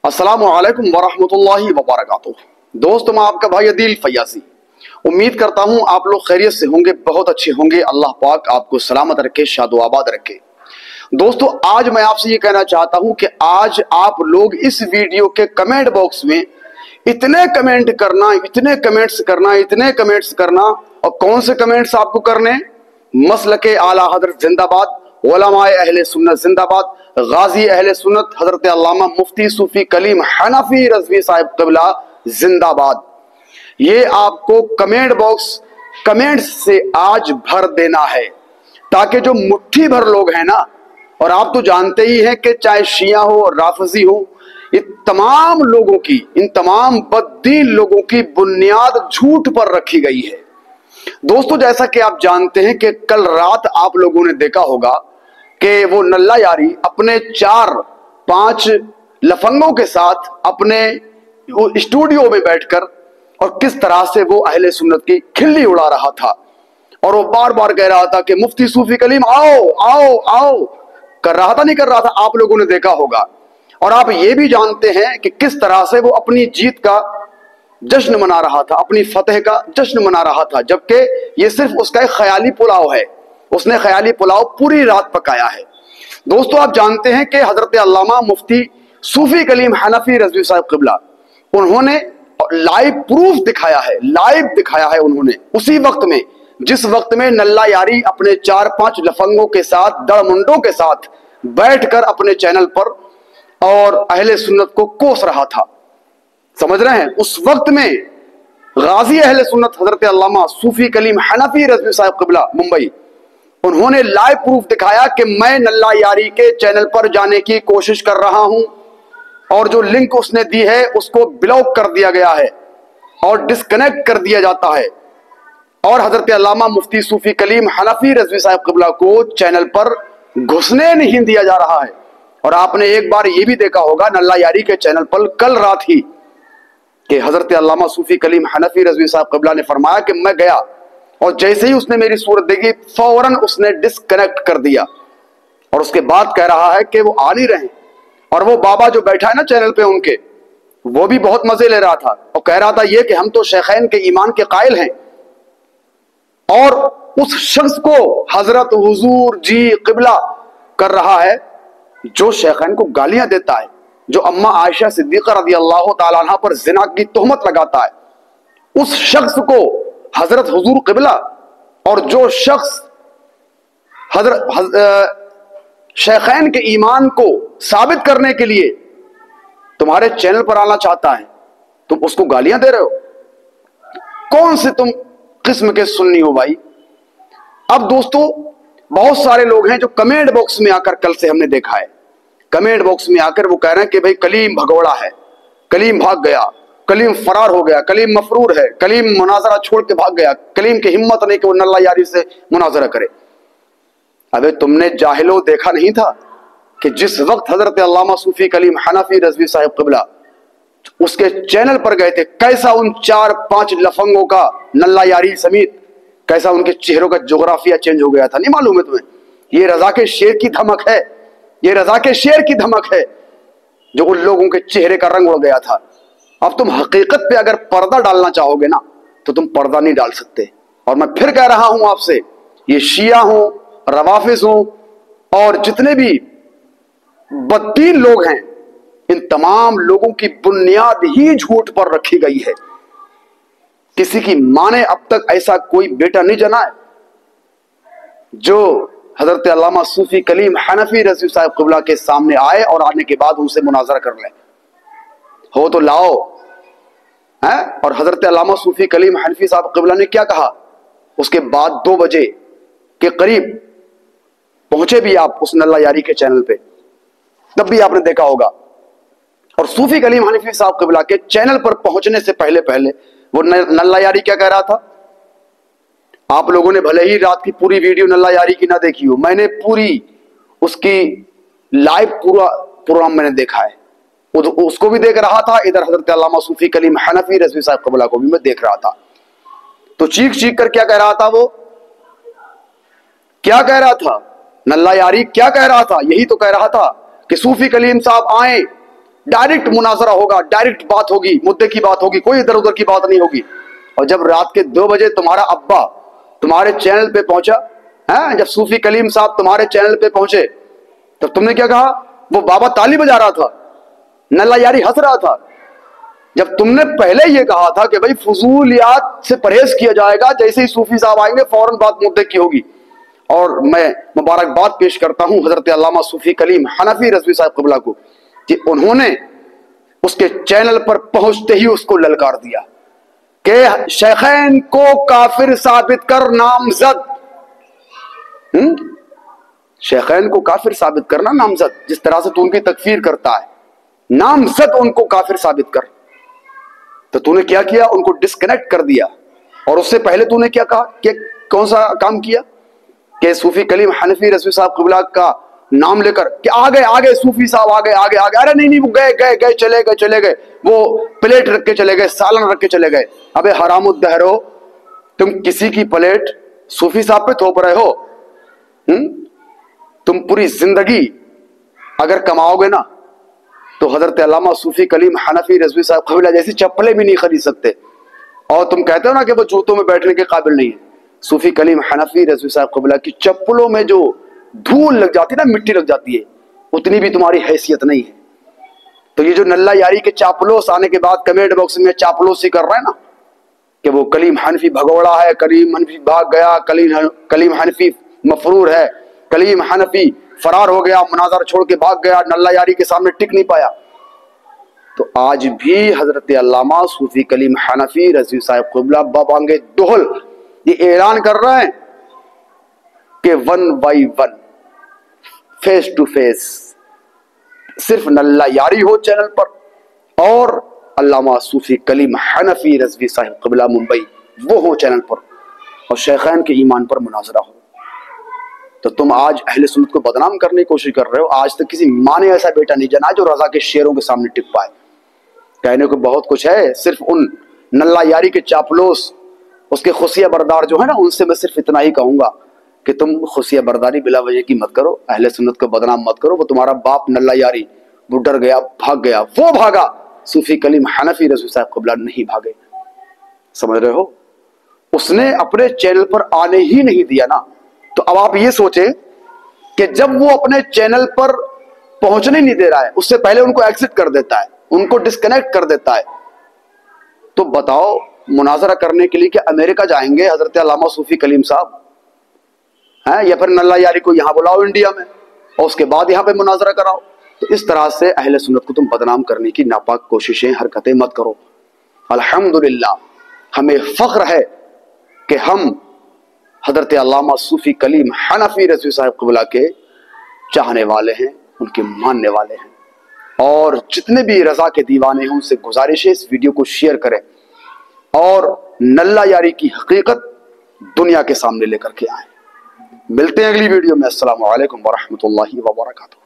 अस्सलामु अलैकुम वरहमतुल्लाहि वबरकातुह। दोस्त, मैं आपका भाई अदील फयाजी। उम्मीद करता हूँ आप लोग खैरियत से होंगे, बहुत अच्छे होंगे। अल्लाह पाक आपको सलामत रखे, शादो आबाद रखे। दोस्तों, आज मैं आपसे ये कहना चाहता हूँ कि आज आप लोग इस वीडियो के कमेंट बॉक्स में इतने कमेंट करना, इतने कमेंट्स करना, इतने कमेंट्स करना। और कौन से कमेंट्स आपको करने? मसलके आला हजरत जिंदाबाद, उलमाए अहले सुन्नत जिंदाबाद, गाजी अहले सुन्नत हजरत अल्लामा मुफ्ती सूफी कलीम हनफी रज़वी साहिब क़िबला जिंदाबाद। ये आपको कमेंट बॉक्स कमेंट्स से आज भर देना है, ताकि जो मुट्ठी भर लोग हैं ना, और आप तो जानते ही हैं कि चाहे शिया हो और राफजी हो, ये तमाम लोगों की, इन तमाम बद्दीन लोगों की बुनियाद झूठ पर रखी गई है। दोस्तों, जैसा कि आप जानते हैं कि कल रात आप लोगों ने देखा होगा कि वो नल्ला यारी अपने 4-5 लफंगों के साथ अपने स्टूडियो में बैठकर और किस तरह से वो अहले सुन्नत की खिल्ली उड़ा रहा था, और वो बार बार कह रहा था कि मुफ्ती सूफी कलीम आओ आओ आओ। कर रहा था, नहीं कर रहा था, आप लोगों ने देखा होगा। और आप ये भी जानते हैं कि किस तरह से वो अपनी जीत का जश्न मना रहा था, अपनी फतेह का जश्न मना रहा था, जबकि ये सिर्फ उसका एक ख्याली पुलाव है। उसने ख्याली पुलाव पूरी रात पकाया है। दोस्तों, आप जानते हैं कि हजरत अल्लामा मुफ्ती सूफी कलीम हनफी रज़वी साहिब क़िबला, उन्होंने लाइव प्रूफ दिखाया है, लाइव दिखाया है उन्होंने उसी वक्त में जिस वक्त में नल्ला यारी अपने 4-5 लफंगों के साथ, दड़मुंडों के साथ बैठकर अपने चैनल पर और अहले सुन्नत को कोस रहा था। समझ रहे हैं? उस वक्त में गाजी अहले सुन्नत हजरत अल्लामा सूफी कलीम हनफी रज़वी साहिब क़िबला मुंबई, उन्होंने लाइव प्रूफ दिखाया कि मैं नल्ला यारी के चैनल पर जाने की कोशिश कर रहा हूं, और जो लिंक उसने दी है उसको ब्लॉक कर दिया गया है और डिस्कनेक्ट कर दिया जाता है, और हजरत अल्लामा मुफ्ती सूफी कलीम हनफी रज़वी साहिब क़िबला को चैनल पर घुसने नहीं दिया जा रहा है। और आपने एक बार ये भी देखा होगा नल्ला यारी के चैनल पर कल रात ही कि हजरत अल्लामा सूफी कलीम हनफी रज़वी साहिब क़िबला ने फरमाया कि मैं गया, और जैसे ही उसने मेरी सूरत देखी फौरन उसने डिस्कनेक्ट कर दिया, और उसके बाद कह रहा है कि वो आ नहीं रहे। और वो बाबा जो बैठा है ना चैनल पे उनके, वो भी बहुत मजे ले रहा था और कह रहा था ये कि हम तो शेखैन के ईमान के कायल हैं, और उस शख्स को हजरत हुजूर जी क़िबला कर रहा है जो शेखैन को गालियां देता है, जो अम्मा आयशा सिद्दीक़ा रज़ियल्लाहु ताला अन्हा पर जिना की तोहमत लगाता है, उस शख्स को हजरत हुजूर क़िबला, और जो शख्स हजरत शेखैन के ईमान को साबित करने के लिए तुम्हारे चैनल पर आना चाहता है, तुम उसको गालियां दे रहे हो। कौन से तुम किस्म के सुन्नी हो भाई? अब दोस्तों, बहुत सारे लोग हैं जो कमेंट बॉक्स में आकर, कल से हमने देखा है, कमेंट बॉक्स में आकर वो कह रहे हैं कि भाई कलीम भगोड़ा है, कलीम भाग गया, कलीम फरार हो गया, कलीम मफरूर है, कलीम मुनाजरा छोड़ के भाग गया, कलीम की हिम्मत नहीं कि वो नल्ला यारी से मुनाजरा करे। अबे तुमने जाहिलो देखा नहीं था कि जिस वक्त हजरत अल्लामा सूफी कलीम हनफी रज़वी साहिब क़िबला उसके चैनल पर गए थे, कैसा उन 4-5 लफंगों का नल्ला यारी समेत कैसा उनके चेहरों का जोग्राफिया चेंज हो गया था। नहीं मालूम है तुम्हें? ये रजा के शेर की धमक है, ये रजा के शेर की धमक है जो उन लोगों के चेहरे का रंग उड़ गया था। अब तुम हकीकत पे अगर पर्दा डालना चाहोगे ना, तो तुम पर्दा नहीं डाल सकते। और मैं फिर कह रहा हूं आपसे, ये शिया हो, रवाफिज हो, और जितने भी बद्दीन लोग हैं, इन तमाम लोगों की बुनियाद ही झूठ पर रखी गई है। किसी की मां ने अब तक ऐसा कोई बेटा नहीं जना है जो हजरत अल्लामा सूफी कलीम हनफी रज़वी साहिब क़िबला के सामने आए और आने के बाद उनसे मुनाजरा कर ले। हो तो लाओ है। और हजरत अल्लामा सूफी कलीम हनफी साहब क़िबला ने क्या कहा? उसके बाद 2 बजे के करीब पहुंचे भी आप उस नल्ला यारी के चैनल पे, तब भी आपने देखा होगा। और सूफी कलीम हनफी साहब क़िबला के चैनल पर पहुंचने से पहले पहले वो नल्ला यारी क्या कह रहा था? आप लोगों ने भले ही रात की पूरी वीडियो नल्ला यारी की ना देखी हो, मैंने पूरी उसकी लाइव पूरा प्रोग्राम मैंने देखा है, उसको भी देख रहा था, इधर हजरत अल्लामा सूफी कलीम हनफी रज़वी साहिब क़िबला को भी मैं देख रहा था। तो चीख चीख कर क्या कह रहा था? वो क्या कह रहा था? नल्ला यारी क्या कह रहा था? यही तो कह रहा था कि सूफी कलीम साहब आए, डायरेक्ट मुनाजरा होगा, डायरेक्ट बात होगी, मुद्दे की बात होगी, कोई इधर उधर की बात नहीं होगी। और जब रात के 2 बजे तुम्हारा अब्बा तुम्हारे चैनल पे पहुंचा है, जब सूफी कलीम साहब तुम्हारे चैनल पे पहुंचे, तब तुमने क्या कहा? वो बाबा ताली बजा रहा था, नल्ला यारी हंस रहा था। जब तुमने पहले ये कहा था कि भाई फजूलियात से परहेज किया जाएगा, जैसे ही सूफी साहब आएंगे फौरन बात मुद्दे की होगी। और मैं मुबारकबाद पेश करता हूं हजरत अल्लामा सूफी कलीम हनफी रज़वी साहब क़िबला को कि उन्होंने उसके चैनल पर पहुंचते ही उसको ललकार दिया कि शेखैन को काफिर साबित कर नामजद। शेखैन को काफिर साबित करना नामजद, जिस तरह से तू उनकी तकफीर करता है, नामजद उनको काफिर साबित कर। तो तूने क्या किया? उनको डिस्कनेक्ट कर दिया। और उससे पहले तूने क्या कहा कि कौन सा काम किया कि सूफी कलीम हनफी रज़वी साहब क़िबला का नाम लेकर कि आ गए सूफी साहब, आ गए। अरे नहीं, वो गए चले गए, वो प्लेट रख के चले गए, सालन रख के चले गए। अबे हरामुद्दहरो, तुम किसी की प्लेट सूफी साहब पे थोप रहे हो? तुम पूरी जिंदगी अगर कमाओगे ना तो हजरत अल्लामा सूफी कलीम हनफी रज़वी साहब क़िबला जैसी चप्पलें भी नहीं खरीद सकते। और तुम कहते हो ना कि वो जूतों में बैठने के काबिल नहीं है। सूफी कलीम हनफी रज़वी साहब क़िबला की चप्पलों में जो धूल लग जाती है ना, मिट्टी लग जाती है, उतनी भी तुम्हारी हैसियत नहीं है। तो ये जो नल्ला यारी के चापलोस आने के बाद कमेंट बॉक्स में चापलोसी कर रहे हैं ना कि वो कलीम हनफी भगोड़ा है, कलीम हनफी भाग गया, कलीम हनफी मफरूर है, कलीम हनफी फरार हो गया, मुनाजर छोड़ के भाग गया, नल्ला यारी के सामने टिक नहीं पाया। तो आज भी हजरत अल्लामा सूफी कलीम हनफी रज़वी साहब क़िबला बबांगे दोहल ये ऐलान कर रहे हैं कि 1 by 1 फेस टू फेस सिर्फ नल्ला यारी हो चैनल पर और अल्लामा सूफी कलीम हनफी रज़वी साहब क़िबला मुंबई वो हो चैनल पर और शेखैन के ईमान पर मुनाजरा हो। तो तुम आज अहले सुन्नत को बदनाम करने की कोशिश कर रहे हो। आज तक किसी माँ ने ऐसा बेटा नहीं जना जो रजा के शेरों के सामने टिक पाए। कहने को बहुत कुछ है, सिर्फ उन नल्ला यारी के चापलोस उसके खुशिया बरदार जो है ना, उनसे मैं सिर्फ इतना ही कहूंगा कि तुम खुशिया बरदारी बिला वजह की मत करो, अहले सुन्नत को बदनाम मत करो। वो तुम्हारा बाप नल्ला यारी वो डर गया, भाग गया, वो भागा, सूफी कलीम हनफी रज़वी साहब क़िबला नहीं भागे। समझ रहे हो? उसने अपने चैनल पर आने ही नहीं दिया ना। तो अब आप ये सोचे कि जब वो अपने चैनल पर पहुंचने नहीं दे रहा है, उससे पहले उनको एग्जिट कर देता है, उनको डिस्कनेक्ट कर देता है, तो बताओ मुनाजरा करने के लिए क्या अमेरिका जाएंगे हजरत अल्लामा सूफी कलीम साहब हैं, या फिर नल्ला यारी को यहां बुलाओ इंडिया में और उसके बाद यहां पे मुनाजरा कराओ? तो इस तरह से अहले सुन्नत को तुम बदनाम करने की नापाक कोशिशें हरकतें मत करो। अल्हम्दुलिल्लाह हमें फख्र है कि हम हजरत अल्लामा सूफी कलीम हनफी रज़वी साहब क़िबला के चाहने वाले हैं, उनके मानने वाले हैं। और जितने भी रजा के दीवाने हैं उनसे गुजारिश है इस वीडियो को शेयर करें और नल्ला यारी की हकीकत दुनिया के सामने लेकर के आए। मिलते हैं अगली वीडियो में। अस्सलामु अलैकुम वरहमतुल्लाहि वबरकातुहू।